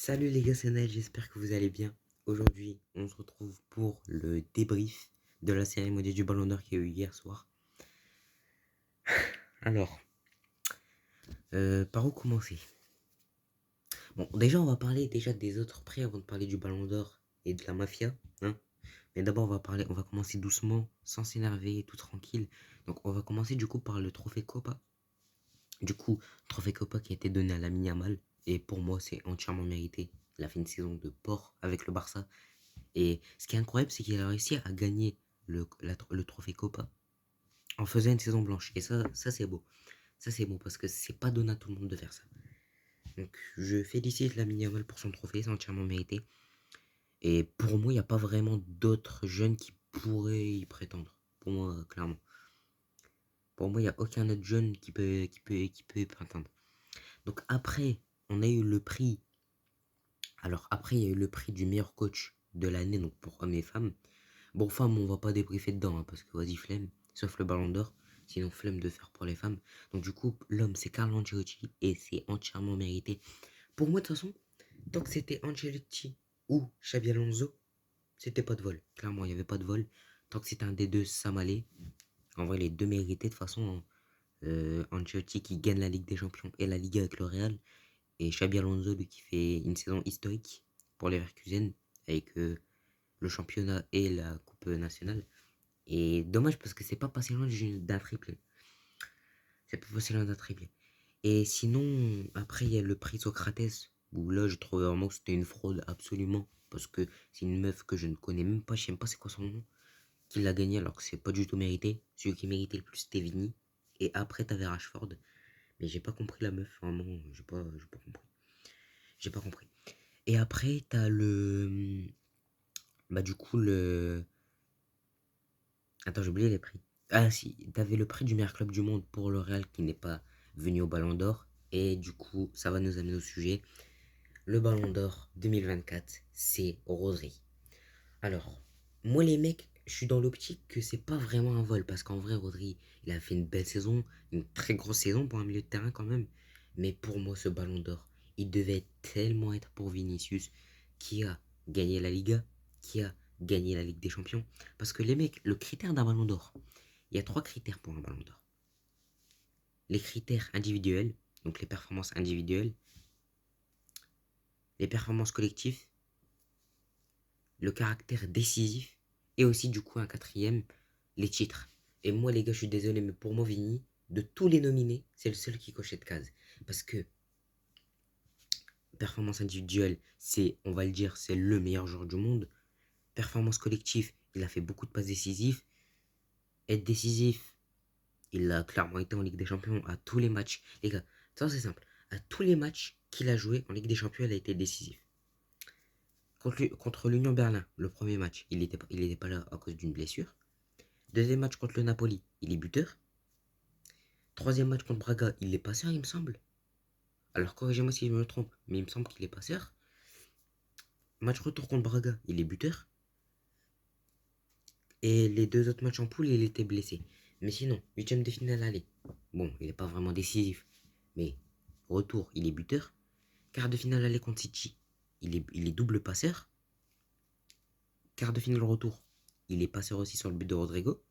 Salut les gars, c'est Naël, j'espère que vous allez bien. Aujourd'hui, on se retrouve pour le débrief de la cérémonie du Ballon d'Or qui a eu hier soir. Alors, par où commencer? Bon, déjà, on va parler déjà des autres prix avant de parler du Ballon d'Or et de la mafia, hein. Mais d'abord, on va commencer doucement, sans s'énerver, tout tranquille. Donc, on va commencer du coup par le trophée Copa. Du coup, trophée Copa qui a été donné à Lamine Yamal. Et pour moi, c'est entièrement mérité. Il a fait une saison de porc avec le Barça. Et ce qui est incroyable, c'est qu'il a réussi à gagner le trophée Copa en faisant une saison blanche. Et ça c'est beau. Ça, c'est bon parce que c'est pas donné à tout le monde de faire ça. Donc, je félicite Lamine Yamal pour son trophée, c'est entièrement mérité. Et pour moi, il n'y a pas vraiment d'autres jeunes qui pourraient y prétendre. Pour moi, clairement. Pour moi, il n'y a aucun autre jeune qui peut y prétendre. Donc, après, on a eu le prix. Alors, après, il y a eu le prix du meilleur coach de l'année, donc pour hommes et femmes. Bon, femmes, on va pas débriefer dedans, hein, parce que vas-y, flemme, sauf le ballon d'or, sinon flemme de faire pour les femmes. Donc du coup, l'homme, c'est Carlo Ancelotti, et c'est entièrement mérité. Pour moi, de toute façon, tant que c'était Ancelotti ou Xabi Alonso, c'était pas de vol. Clairement, il n'y avait pas de vol. Tant que c'était un des deux, ça m'allait. En vrai, les deux méritaient de toute façon, hein. Ancelotti qui gagne la Ligue des Champions et la Ligue avec le Real, et Xabi Alonso, lui, qui fait une saison historique pour les Leverkusen, avec le championnat et la Coupe nationale. Et dommage parce que c'est pas passé loin d'un triplé. C'est pas passé loin d'un triplé. Et sinon, après, il y a le prix Socrates, où là, je trouvais vraiment que c'était une fraude absolument. Parce que c'est une meuf que je ne connais même pas, je sais même pas c'est quoi son nom, qui l'a gagné alors que c'est pas du tout mérité. Celui qui méritait le plus, c'était Vini. Et après, t'avais Rashford. Mais j'ai pas compris la meuf, vraiment, j'ai pas compris. J'ai pas compris. Et après, t'as le. Bah, du coup, le. Attends, j'ai oublié les prix. Ah si, t'avais le prix du meilleur club du monde pour le Real qui n'est pas venu au Ballon d'Or. Et du coup, ça va nous amener au sujet. Le Ballon d'Or 2024, c'est Rodri. Alors, moi les mecs, je suis dans l'optique que c'est pas vraiment un vol. Parce qu'en vrai, Rodri, il a fait une belle saison, une très grosse saison pour un milieu de terrain quand même. Mais pour moi, ce Ballon d'Or, il devait tellement être pour Vinicius, qui a gagné la Liga, qui a gagné la Ligue des Champions. Parce que les mecs, le critère d'un Ballon d'Or, il y a trois critères pour un ballon d'or. Les critères individuels, donc les performances individuelles, les performances collectives, le caractère décisif, et aussi du coup un quatrième, les titres. Et moi les gars, je suis désolé, mais pour moi Vini, de tous les nominés, c'est le seul qui coche cette case. Parce que performance individuelle, c'est, on va le dire, c'est le meilleur joueur du monde. Performance collective, il a fait beaucoup de passes décisives. Être décisif, il a clairement été en Ligue des Champions à tous les matchs. Les gars, ça c'est simple. À tous les matchs qu'il a joué en Ligue des Champions, il a été décisif. Contre l'Union Berlin, le premier match, il était pas là à cause d'une blessure. Deuxième match contre le Napoli, il est buteur. Troisième match contre Braga, il est passeur, il me semble. Alors corrigez-moi si je me trompe, mais il me semble qu'il est passeur. Match retour contre Braga, il est buteur. Et les deux autres matchs en poule, il était blessé. Mais sinon, huitième de finale aller. Bon, il n'est pas vraiment décisif. Mais retour, il est buteur. Quart de finale aller contre City, il est double passeur. Quart de finale retour, il est passeur aussi sur le but de Rodrigo.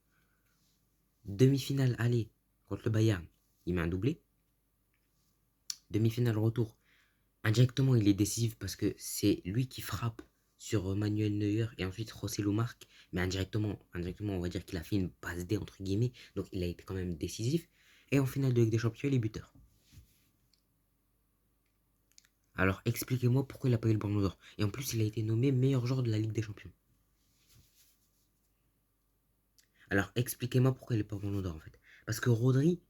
Demi-finale aller contre le Bayern, il met un doublé. Demi-finale retour, indirectement il est décisif parce que c'est lui qui frappe sur Manuel Neuer et ensuite Rosselló marque. Mais indirectement, on va dire qu'il a fait une passe D entre guillemets. Donc il a été quand même décisif. Et en finale de Ligue des Champions, il est buteur. Alors expliquez-moi pourquoi il n'a pas eu le ballon d'or. Et en plus, il a été nommé meilleur joueur de la Ligue des Champions. Alors expliquez-moi pourquoi il n'est pas ballon d'or en fait. Parce que Rodri,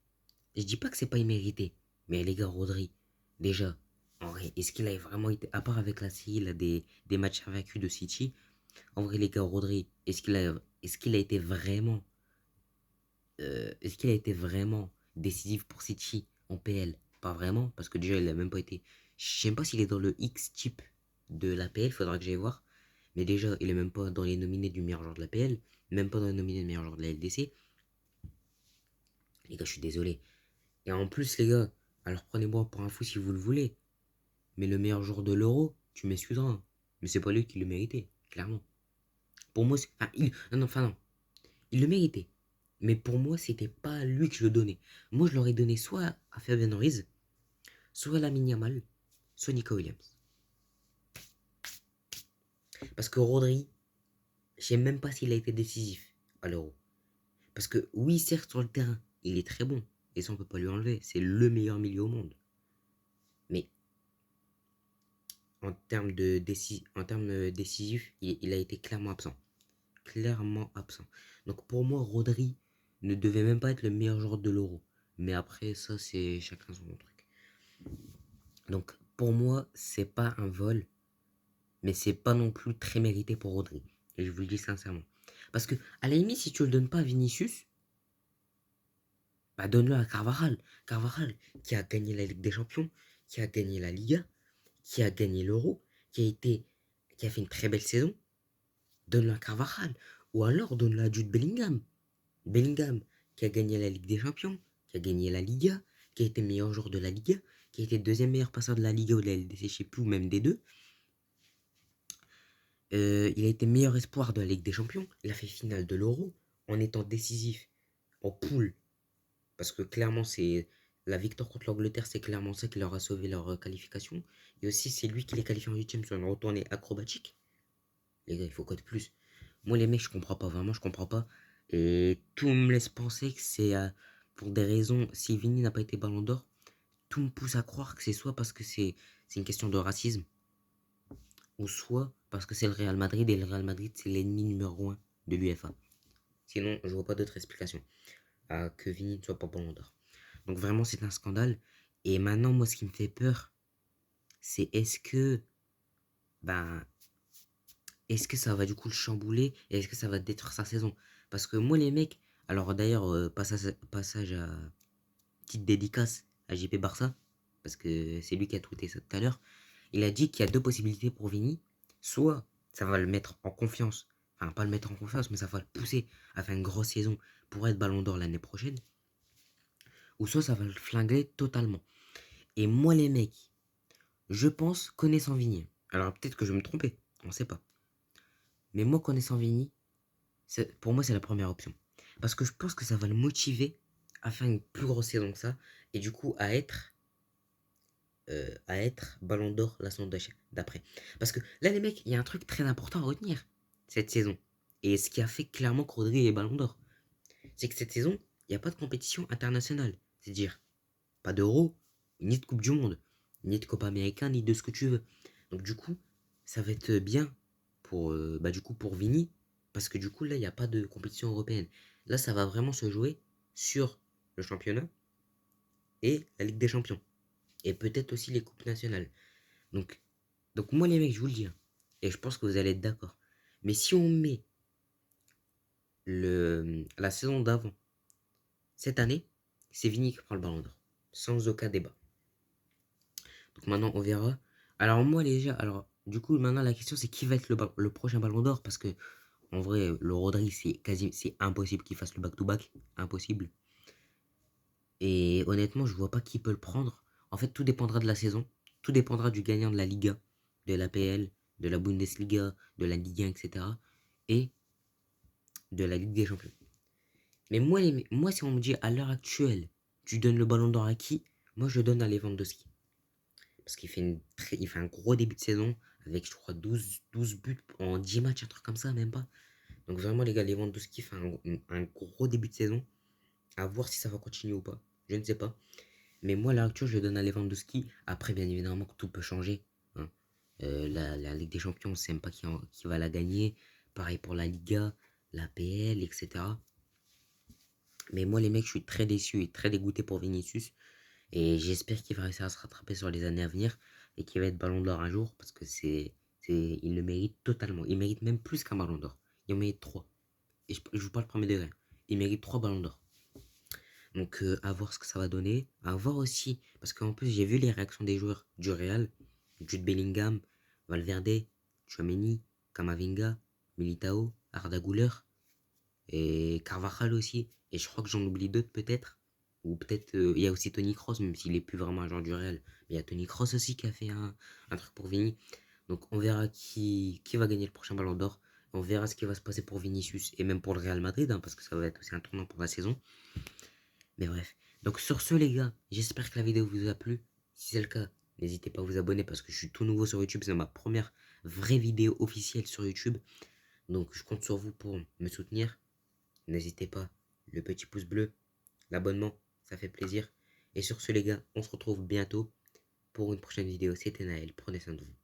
je dis pas que c'est pas immérité. Mais les gars, Rodri, déjà, en vrai, est-ce qu'il a vraiment été, à part avec la City, il a des matchs invaincus de City, en vrai les gars, Rodri, est-ce qu'il a été vraiment, décisif pour City en PL? Pas vraiment, parce que déjà il a même pas été, je sais même pas s'il est dans le X type de la PL, faudra que j'aille voir. Mais déjà, il est même pas dans les nominés du meilleur joueur de la PL, même pas dans les nominés du meilleur joueur de la LDC. Les gars, je suis désolé. Et en plus, les gars, alors prenez-moi pour un fou si vous le voulez, mais le meilleur joueur de l'Euro, Tu m'excuseras, hein, mais c'est pas lui qui le méritait, clairement. Pour moi, enfin, non, il le méritait. Mais pour moi, c'était pas à lui que je le donnais. Moi, je l'aurais donné soit à Fabien Ruiz, soit à Lamine Yamal, soit Nico Williams. Parce que Rodri, je sais même pas s'il a été décisif à l'Euro. Parce que oui, certes, sur le terrain, il est très bon. Et ça, on peut pas lui enlever. C'est le meilleur milieu au monde. Mais en termes décisifs, il a été clairement absent. Clairement absent. Donc pour moi, Rodri ne devait même pas être le meilleur joueur de l'Euro. Mais après, ça, c'est chacun son truc. Donc pour moi, c'est pas un vol, mais c'est pas non plus très mérité pour Rodri. Et je vous le dis sincèrement. Parce que, à la limite, si tu le donnes pas à Vinicius, bah donne-le à Carvajal. Carvajal, qui a gagné la Ligue des Champions, qui a gagné la Liga, qui a gagné l'Euro, qui a fait une très belle saison. Donne-le à Carvajal. Ou alors donne-le à Jude Bellingham. Bellingham, qui a gagné la Ligue des Champions, qui a gagné la Liga, qui a été meilleur joueur de la Liga, qui a été deuxième meilleur passeur de la Liga ou de la LDC, je sais plus, ou même des deux. Il a été meilleur espoir de la Ligue des Champions. Il a fait finale de l'Euro en étant décisif en poule. Parce que clairement, c'est la victoire contre l'Angleterre, c'est clairement ça qui leur a sauvé leur qualification. Et aussi, c'est lui qui les qualifie en huitième sur une retournée acrobatique. Les gars, il faut quoi de plus? Moi, les mecs, je comprends pas, vraiment, je comprends pas. Et tout me laisse penser que c'est pour des raisons. Si Vini n'a pas été ballon d'or, tout me pousse à croire que c'est soit parce que c'est une question de racisme, ou soit parce que c'est le Real Madrid, et le Real Madrid, c'est l'ennemi numéro un de l'UEFA. Sinon, je vois pas d'autre explication à que Vini ne soit pas ballon d'or. Donc vraiment, c'est un scandale. Et maintenant, moi, ce qui me fait peur, c'est ben, est-ce que ça va du coup le chambouler et est-ce que ça va détruire sa saison? Parce que moi, les mecs, alors d'ailleurs, passage à petite dédicace à JP Barça, parce que c'est lui qui a tweeté ça tout à l'heure. Il a dit qu'il y a deux possibilités pour Vini. Soit ça va le mettre en confiance, enfin pas le mettre en confiance, mais ça va le pousser à faire une grosse saison pour être ballon d'or l'année prochaine, ou soit ça va le flinguer totalement. Et moi, les mecs, je pense, connaissant Vini, alors peut-être que je vais me tromper, on sait pas. Mais moi, connaissant Vini, pour moi, c'est la première option. Parce que je pense que ça va le motiver à faire une plus grosse saison que ça. Et du coup, à être ballon d'or la saison d'après. Parce que là, les mecs, il y a un truc très important à retenir cette saison. Et ce qui a fait clairement que Rodri est ballon d'or. C'est que cette saison, il n'y a pas de compétition internationale. C'est-à-dire, pas d'Euro, ni de Coupe du Monde, ni de Copa Américaine, ni de ce que tu veux. Donc du coup, ça va être bien pour Vini, parce que du coup, là, il n'y a pas de compétition européenne. Là, ça va vraiment se jouer sur le championnat et la Ligue des Champions. Et peut-être aussi les coupes nationales. Donc, donc moi, les mecs, je vous le dis, hein, et je pense que vous allez être d'accord. Mais si on met la saison d'avant, cette année, c'est Vini qui prend le ballon d'or. Sans aucun débat. Donc maintenant, on verra. Alors moi, les gars, alors du coup, maintenant, la question, c'est qui va être le prochain ballon d'or? Parce que, en vrai, le Rodri, c'est impossible qu'il fasse le back-to-back. Impossible. Et honnêtement, je vois pas qui peut le prendre. En fait, tout dépendra de la saison. Tout dépendra du gagnant de la Liga, de l'APL, de la Bundesliga, de la Ligue 1, etc. Et de la Ligue des Champions. Mais moi, si on me dit à l'heure actuelle, tu donnes le ballon d'or à qui? Moi, je donne à Lewandowski. Parce il fait un gros début de saison avec, je crois, 12 buts en 10 matchs, un truc comme ça, même pas. Donc vraiment, les gars, Lewandowski fait un gros début de saison. À voir si ça va continuer ou pas. Je ne sais pas. Mais moi, à l'heure actuelle, je donne à Lewandowski. Après, bien évidemment, que tout peut changer, hein. La Ligue des Champions, on ne sait même pas qui va la gagner. Pareil pour la Liga, la PL, etc. Mais moi, les mecs, je suis très déçu et très dégoûté pour Vinicius. Et j'espère qu'il va réussir à se rattraper sur les années à venir et qu'il va être ballon d'or un jour parce que il le mérite totalement. Il mérite même plus qu'un ballon d'or. Il en mérite trois. Et je vous parle premier degré. Il mérite trois ballons d'or. Donc à voir ce que ça va donner. À voir aussi, parce qu'en plus j'ai vu les réactions des joueurs du Real. Jude Bellingham, Valverde, Tchouaméni, Camavinga, Militao, Arda Güler et Carvajal aussi. Et je crois que j'en oublie d'autres peut-être. Ou peut-être il y a aussi Tony Kroos, même s'il est plus vraiment un joueur du Real. Mais il y a Tony Kroos aussi qui a fait un truc pour Vini. Donc on verra qui va gagner le prochain Ballon d'Or. On verra ce qui va se passer pour Vinicius et même pour le Real Madrid, hein, parce que ça va être aussi un tournant pour la saison. Mais bref. Donc sur ce les gars, j'espère que la vidéo vous a plu. Si c'est le cas, n'hésitez pas à vous abonner parce que je suis tout nouveau sur YouTube. C'est ma première vraie vidéo officielle sur YouTube. Donc je compte sur vous pour me soutenir. N'hésitez pas, le petit pouce bleu, l'abonnement, ça fait plaisir. Et sur ce les gars, on se retrouve bientôt pour une prochaine vidéo. C'était Naël, prenez soin de vous.